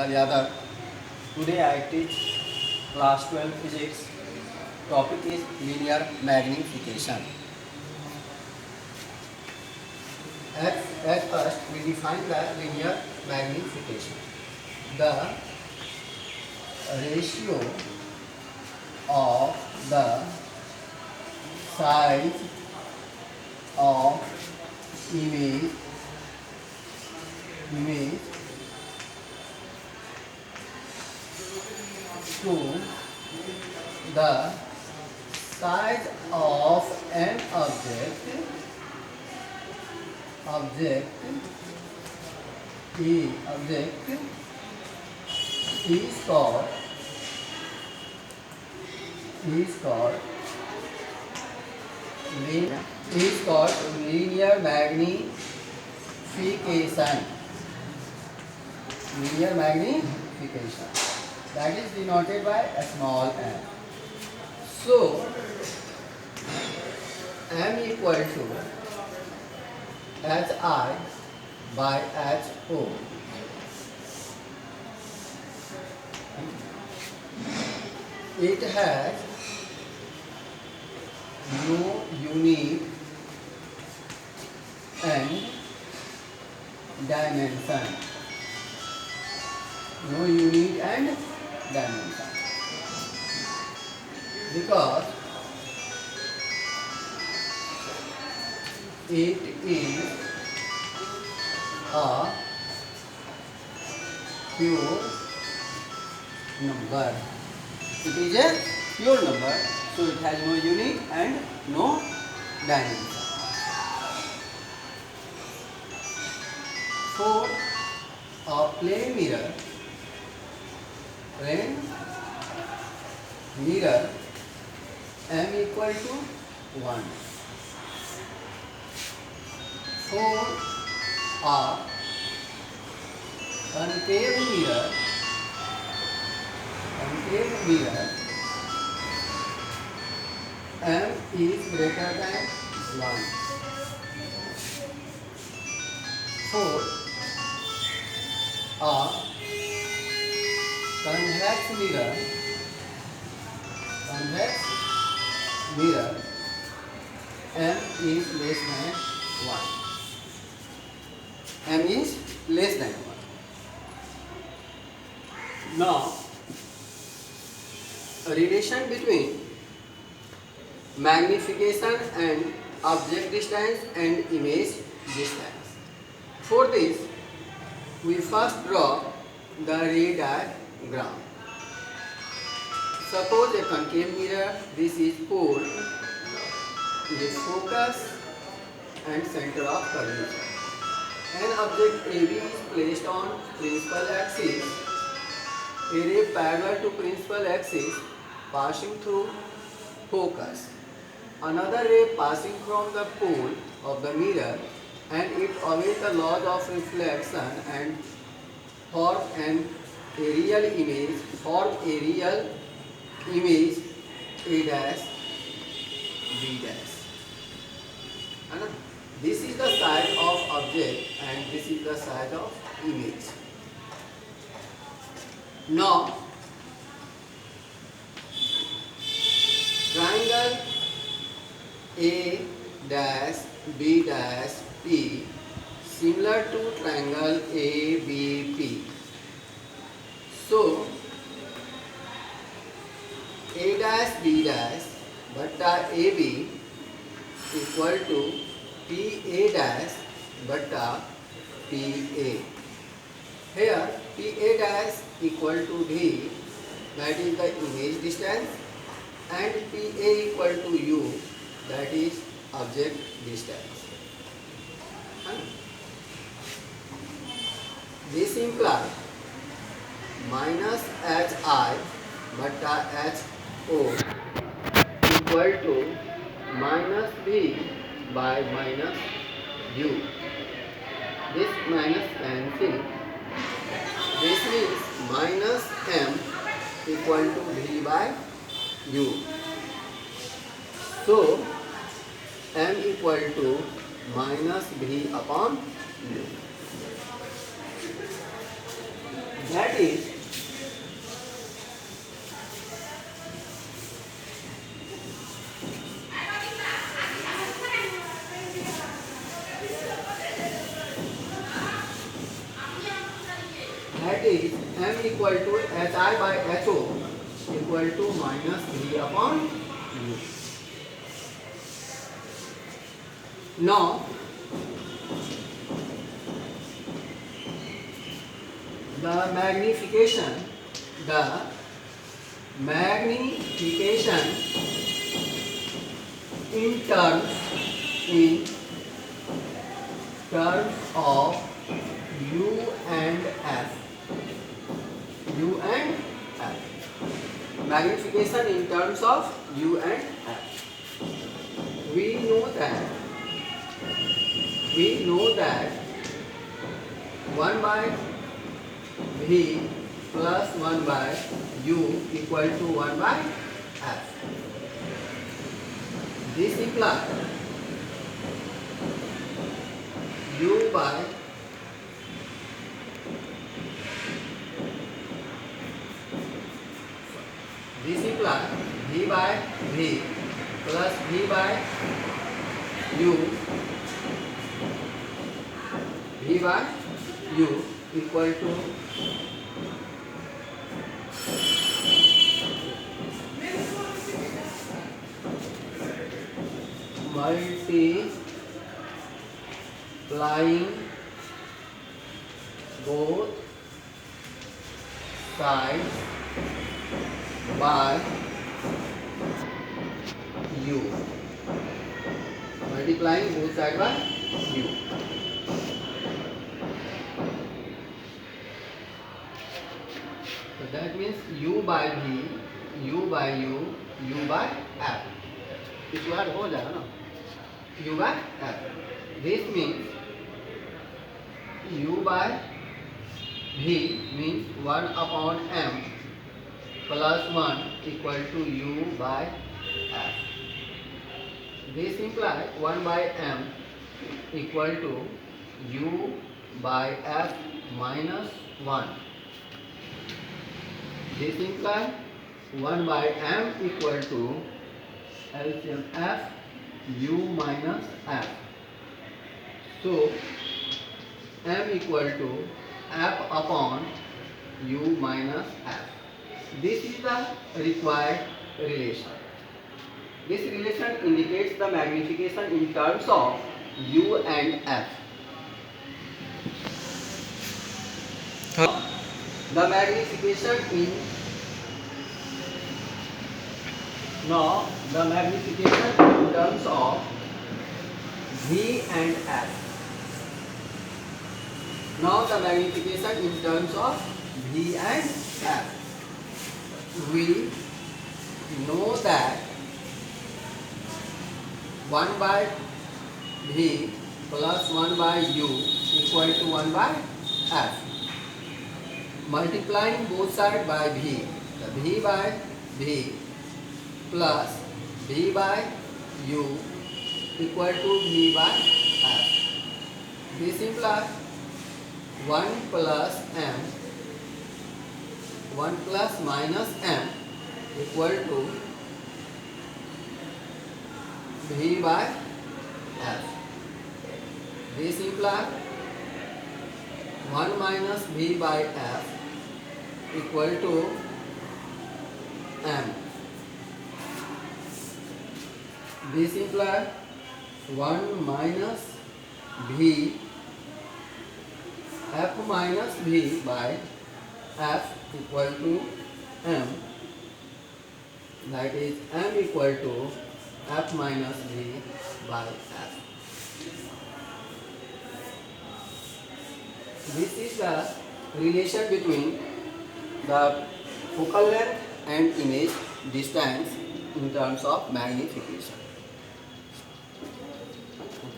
Yadav. Today I teach class 12 physics. Topic is linear magnification. At first we define the linear magnification. The ratio of the size of image to the size of an object is called linear magnification. Linear magnification. That is denoted by a small m. So m equal to hi by ho. It has no unit and dimension. No unit and dimension. Because it is a pure number. It is a pure number, so it has no unit and no dimension. For a plane mirror, m equal to 1. For a concave mirror, m is greater than 1. For a convex mirror, m is less than 1. M is less than 1. Now, a relation between magnification and object distance and image distance. For this, we first draw the ray diagram. Suppose a concave mirror, this is pole, is focus and center of curvature. An object AB is placed on principal axis, a ray parallel to principal axis passing through focus. Another ray passing from the pole of the mirror, and it obeys the laws of reflection and form a real image A dash B dash. And this is the size of object and this is the size of image. Now, triangle A dash B dash P similar to triangle ABP. So, A dash B dash butta AB equal to PA dash butta PA. Here PA dash equal to D, that is the image distance, and PA equal to U, that is object distance. This implies minus HI butta HO equal to minus B by minus U. This minus cancel. This means minus M equal to V by U. So, M equal to minus V upon U. That is m equal to hi by ho equal to minus 3 upon u. Now the magnification in terms of u and f. Magnification in terms of u and f. We know that 1 by v plus 1 by u equal to 1 by f. This implies u by v by v plus v by u equal to multiplying both sides by u. Multiplying both sides by u. So that means u by v, u by u, u by f. इस बार हो जाएगा ना, u by f. This means u by v means 1 upon m plus 1 equal to u by f. This implies 1 by m equal to u by f minus 1. This implies 1 by m equal to LCM f u minus f. So m equal to f upon u minus f. This is the required relation. This relation indicates the magnification in terms of u and f. The magnification in terms of v and f. Now the magnification in terms of v and f. We know that 1 by v plus 1 by u equal to 1 by f. Multiplying both sides by v, the v by v plus v by u equal to v by f. This implies 1 plus m, 1 plus minus m equal to v by f. This implies 1 minus v by f equal to m. This implies 1 minus v f minus v by f equal to m. That is m equal to f minus v by f. This is the relation between the focal length and image distance in terms of magnification.